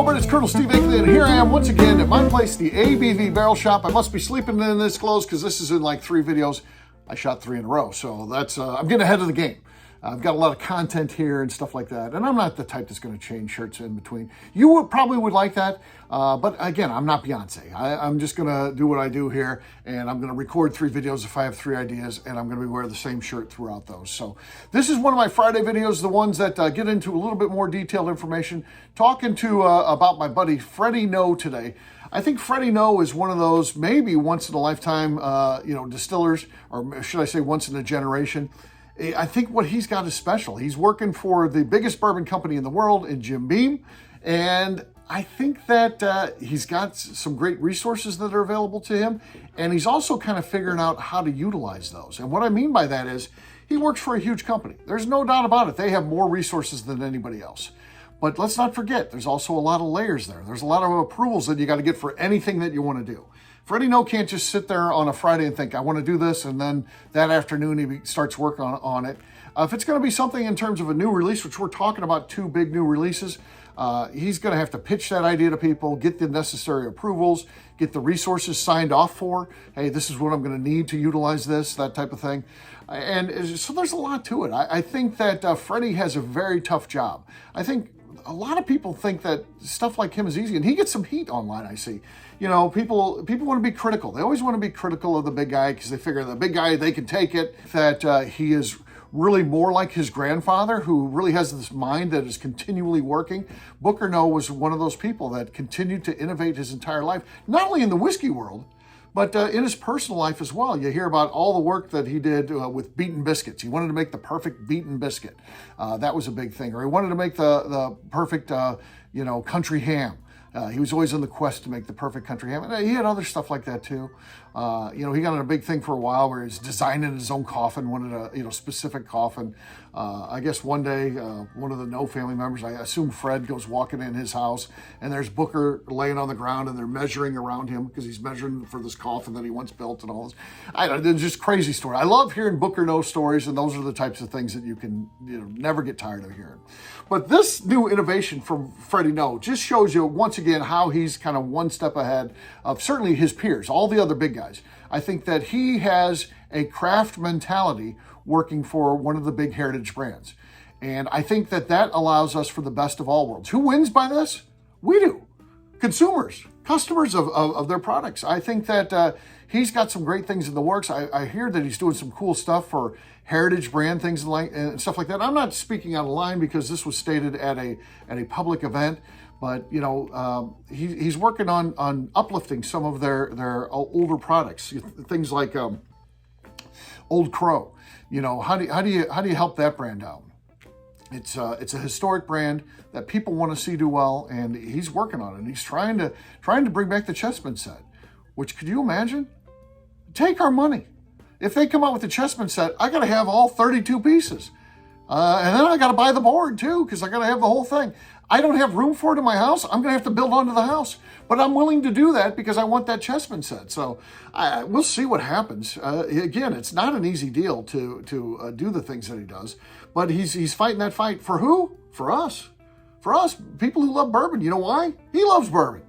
Melbourne, it's Colonel Steve Akley, and here I am once again at my place, the ABV Barrel Shop. I must be sleeping in this clothes because this is in like 3 videos. I shot 3 in a row, so that's I'm getting ahead of the game. I've got a lot of content here and stuff like that, and I'm not the type that's going to change shirts in between. You probably would like that, but again, I'm not Beyonce. I'm just going to do what I do here, and I'm going to record 3 videos if I have 3 ideas, and I'm going to be wearing the same shirt throughout those. So this is one of my Friday videos, the ones that get into a little bit more detailed information, talking to about my buddy Freddie Noe today. I think Freddie Noe is one of those maybe once in a lifetime, distillers, or should I say once in a generation. I think what he's got is special. He's working for the biggest bourbon company in the world in Jim Beam. And I think that he's got some great resources that are available to him. And he's also kind of figuring out how to utilize those. And what I mean by that is he works for a huge company. There's no doubt about it. They have more resources than anybody else. But let's not forget, there's also a lot of layers there. There's a lot of approvals that you got to get for anything that you want to do. Freddie Noe can't just sit there on a Friday and think, I want to do this, and then that afternoon he starts work on it. If it's going to be something in terms of a new release, which we're talking about 2 big new releases, he's going to have to pitch that idea to people, get the necessary approvals, get the resources signed off for. Hey, this is what I'm going to need to utilize this, that type of thing. And so there's a lot to it. I think that Freddie has a very tough job. I think a lot of people think that stuff like him is easy, and he gets some heat online, I see. You know, people want to be critical. They always want to be critical of the big guy because they figure the big guy, they can take it, that he is really more like his grandfather, who really has this mind that is continually working. Booker Noe was one of those people that continued to innovate his entire life, not only in the whiskey world, but in his personal life as well. You hear about all the work that he did with beaten biscuits. He wanted to make the perfect beaten biscuit. That was a big thing. Or he wanted to make the perfect, country ham. He was always on the quest to make the perfect country ham. And he had other stuff like that too. He got in a big thing for a while where he's designing his own coffin, wanted a specific coffin. I guess one day, one of the Noe family members, I assume Fred, goes walking in his house, and there's Booker laying on the ground, and they're measuring around him because he's measuring for this coffin that he once built and all this. It's just crazy story. I love hearing Booker Noe stories, and those are the types of things that you can never get tired of hearing. But this new innovation from Freddie Noe just shows you once again how he's kind of one step ahead of certainly his peers, all the other big guys. I think that he has a craft mentality working for one of the big heritage brands. And I think that allows us for the best of all worlds. Who wins by this? We do. Consumers, customers of their products. I think that he's got some great things in the works. I hear that he's doing some cool stuff for heritage brand things and stuff like that. I'm not speaking out of line because this was stated at a public event. But, he's working on uplifting some of their older products, things like Old Crow. How do you help that brand out? It's a historic brand that people want to see do well, and he's working on it. And he's trying to bring back the Chessman set, which, could you imagine? Take our money. If they come out with the Chessman set, I got to have all 32 pieces. And then I got to buy the board too, because I got to have the whole thing. I don't have room for it in my house. I'm going to have to build onto the house. But I'm willing to do that because I want that Chessman set. So we'll see what happens. Again, it's not an easy deal to do the things that he does. But he's fighting that fight. For who? For us. For us, people who love bourbon. You know why? He loves bourbon.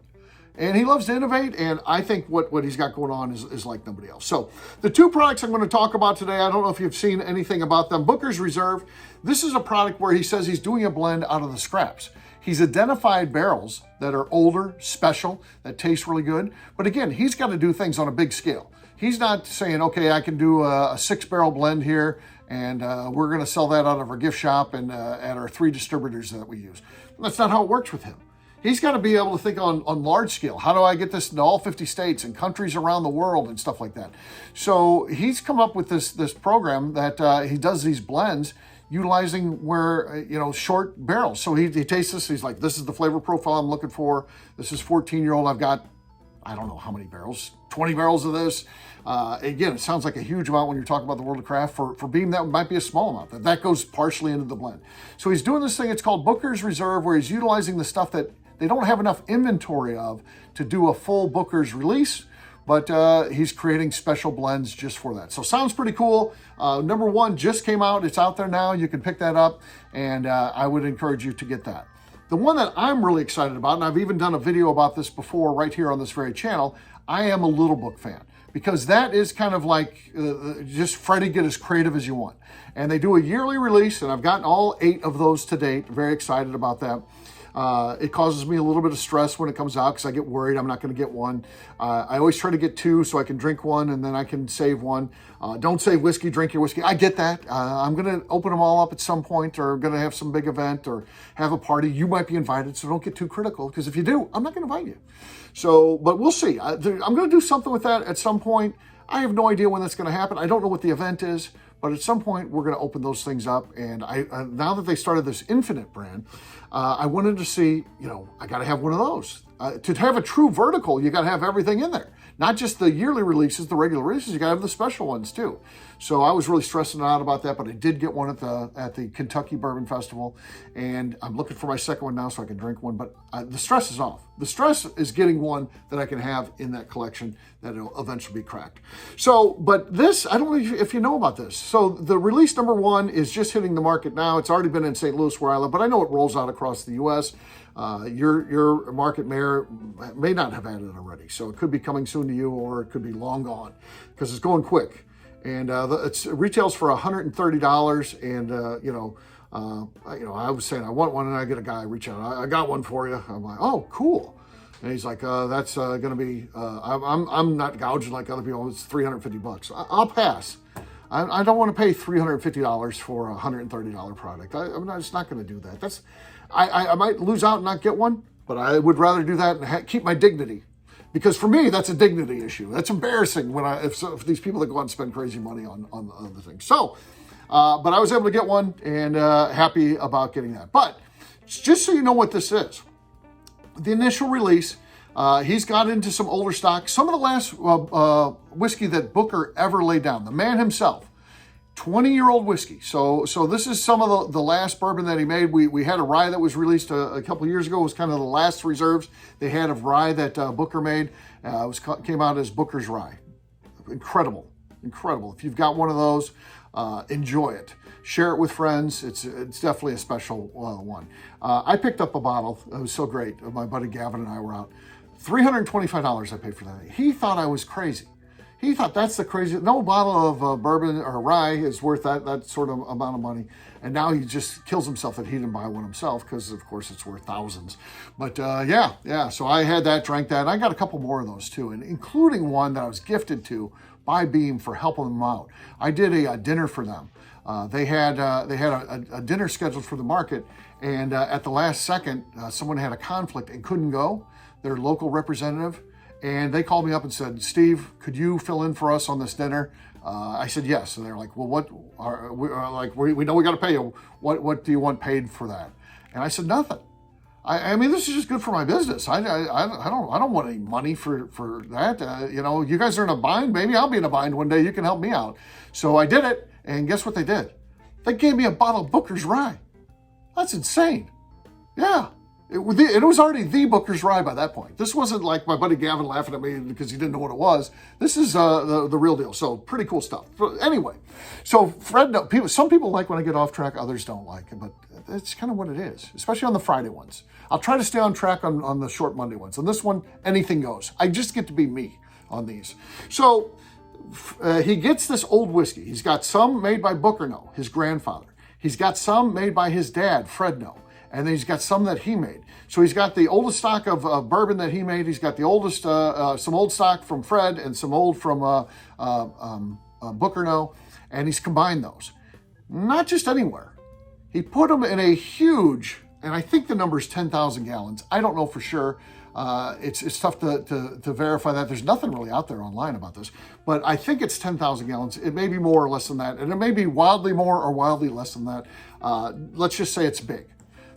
And he loves to innovate, and I think what he's got going on is like nobody else. So the 2 products I'm going to talk about today, I don't know if you've seen anything about them. Booker's Reserve, this is a product where he says he's doing a blend out of the scraps. He's identified barrels that are older, special, that taste really good. But again, he's got to do things on a big scale. He's not saying, okay, I can do a 6-barrel blend here, and we're going to sell that out of our gift shop and at our 3 distributors that we use. That's not how it works with him. He's got to be able to think on large scale. How do I get this into all 50 states and countries around the world and stuff like that? So he's come up with this program that he does these blends utilizing short barrels. So he tastes this. He's like, this is the flavor profile I'm looking for. This is 14-year-old. I've got, I don't know how many barrels, 20 barrels of this. Again, it sounds like a huge amount when you're talking about the world of craft. For Beam, that might be a small amount. That goes partially into the blend. So he's doing this thing. It's called Booker's Reserve, where he's utilizing the stuff that they don't have enough inventory of to do a full Booker's release, but he's creating special blends just for that. So sounds pretty cool. Number 1 just came out. It's out there now. You can pick that up, and I would encourage you to get that. The one that I'm really excited about, and I've even done a video about this before right here on this very channel, I am a LittleBook fan, because that is kind of like just Freddie, get as creative as you want. And they do a yearly release, and I've gotten all 8 of those to date. Very excited about that. It causes me a little bit of stress when it comes out because I get worried I'm not going to get one. I always try to get 2 so I can drink one and then I can save one. Don't save whiskey, drink your whiskey. I get that. I'm going to open them all up at some point, or going to have some big event or have a party. You might be invited, so don't get too critical, because if you do, I'm not going to invite you. So, but we'll see. I'm going to do something with that at some point. I have no idea when that's going to happen. I don't know what the event is. But at some point, we're going to open those things up. And now that they started this Infinite brand, I wanted to see, I got to have one of those. To have a true vertical, you got to have everything in there. Not just the yearly releases, the regular releases, you got to have the special ones too. So I was really stressing out about that, but I did get one at the Kentucky Bourbon Festival. And I'm looking for my second one now so I can drink one. But the stress is off. The stress is getting one that I can have in that collection that will eventually be cracked. So, but this, I don't know if you know about this. So the release number 1 is just hitting the market now. It's already been in St. Louis where I live, but I know it rolls out across the U.S. Your market mayor may not have had it already. So it could be coming soon to you, or it could be long gone, because it's going quick. And it retails for $130. And, I was saying I want one, and I get a guy reach out. I got one for you. I'm like, oh, cool. And he's like, that's going to be, I'm not gouging like other people. It's $350. I'll pass. I don't want to pay $350 for a $130 product. I'm just not going to do that. I might lose out and not get one, but I would rather do that and keep my dignity. Because for me, that's a dignity issue. That's embarrassing when if these people that go out and spend crazy money on the things. So, but I was able to get one, and happy about getting that. But just so you know what this is, the initial release, he's got into some older stock. Some of the last whiskey that Booker ever laid down, the man himself, 20-year-old whiskey. So this is some of the last bourbon that he made. We had a rye that was released a couple years ago. It was kind of the last reserves they had of rye that Booker made. Came out as Booker's Rye. Incredible. If you've got one of those, enjoy it. Share it with friends. It's definitely a special one. I picked up a bottle. It was so great. My buddy Gavin and I were out. $325 I paid for that. He thought I was crazy. He thought that's the craziest. No bottle of bourbon or rye is worth that sort of amount of money. And now he just kills himself that he didn't buy one himself, because of course it's worth thousands. But yeah. So I had that, drank that. And I got a couple more of those too, and including one that I was gifted to by Beam for helping them out. I did a dinner for them. They had a dinner scheduled for the market, and at the last second, someone had a conflict and couldn't go. Their local representative. And they called me up and said, Steve, could you fill in for us on this dinner? I said, yes. And they're like, well, we know we got to pay you. What do you want paid for that? And I said, nothing. I mean, this is just good for my business. I don't want any money for that. You guys are in a bind. Maybe I'll be in a bind one day. You can help me out. So I did it. And guess what they did? They gave me a bottle of Booker's Rye. That's insane. Yeah. It was already the Booker's Rye by that point. This wasn't like my buddy Gavin laughing at me because he didn't know what it was. This is the real deal. So pretty cool stuff. But anyway, so some people like when I get off track, others don't like it, but that's kind of what it is, especially on the Friday ones. I'll try to stay on track on the short Monday ones. On this one, anything goes. I just get to be me on these. So he gets this old whiskey. He's got some made by Booker Noe, his grandfather. He's got some made by his dad, Fred Noe. And then he's got some that he made. So he's got the oldest stock of bourbon that he made. He's got the oldest, some old stock from Fred and some old from Booker Noe. And he's combined those. Not just anywhere. He put them in a huge, and I think the number is 10,000 gallons. I don't know for sure. It's tough to verify that. There's nothing really out there online about this. But I think it's 10,000 gallons. It may be more or less than that. And it may be wildly more or wildly less than that. Let's just say it's big.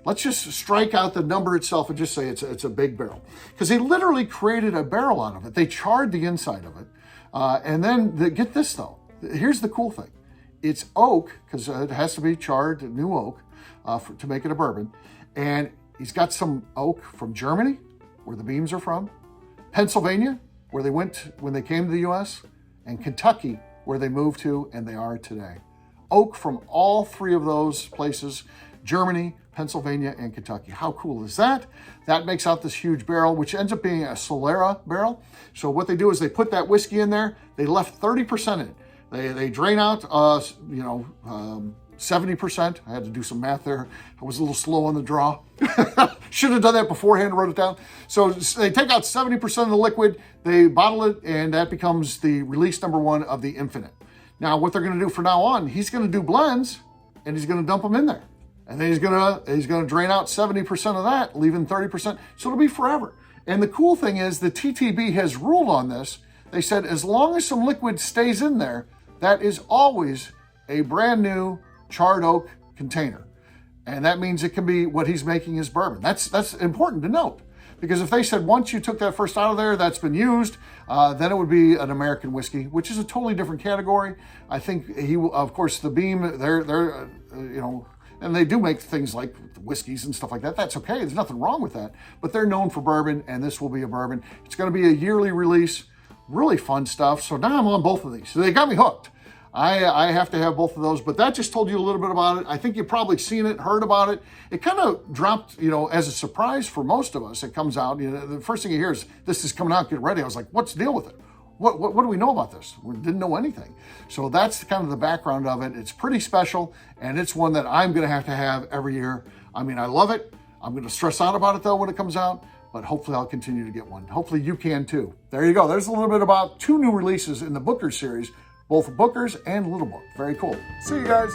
Let's just strike out the number itself and just say it's a big barrel. Because they literally created a barrel out of it. They charred the inside of it. And then, get this though. Here's the cool thing. It's oak, because it has to be charred, new oak, to make it a bourbon. And he's got some oak from Germany, where the beams are from, Pennsylvania, where they went when they came to the U.S., and Kentucky, where they moved to and they are today. Oak from all three of those places, Germany, Pennsylvania, and Kentucky. How cool is that? That makes out this huge barrel, which ends up being a Solera barrel. So what they do is they put that whiskey in there. They left 30% in it. They drain out, 70%. I had to do some math there. I was a little slow on the draw. Should have done that beforehand and wrote it down. So they take out 70% of the liquid, they bottle it, and that becomes the release number 1 of the Infinite. Now, what they're going to do from now on, he's going to do blends, and he's going to dump them in there. And then he's going to drain out 70% of that, leaving 30%. So it'll be forever. And the cool thing is the TTB has ruled on this. They said as long as some liquid stays in there, that is always a brand new charred oak container. And that means it can be what he's making his bourbon. That's important to note, because if they said once you took that first out of there, that's been used, then it would be an American whiskey, which is a totally different category. I think of course, the Beam, they're and they do make things like whiskeys and stuff like that. That's okay. There's nothing wrong with that. But they're known for bourbon, and this will be a bourbon. It's going to be a yearly release. Really fun stuff. So now I'm on both of these. So they got me hooked. I have to have both of those, but that just told you a little bit about it. I think you've probably seen it, heard about it. It kind of dropped, as a surprise for most of us. It comes out, the first thing you hear is, this is coming out, get ready. I was like, what's the deal with it? What do we know about this? We didn't know anything. So that's kind of the background of it. It's pretty special, and it's one that I'm going to have every year. I mean, I love it. I'm going to stress out about it, though, when it comes out, but hopefully I'll continue to get one. Hopefully you can, too. There you go. There's a little bit about 2 new releases in the Booker series, both Bookers and LittleBook. Very cool. See you guys.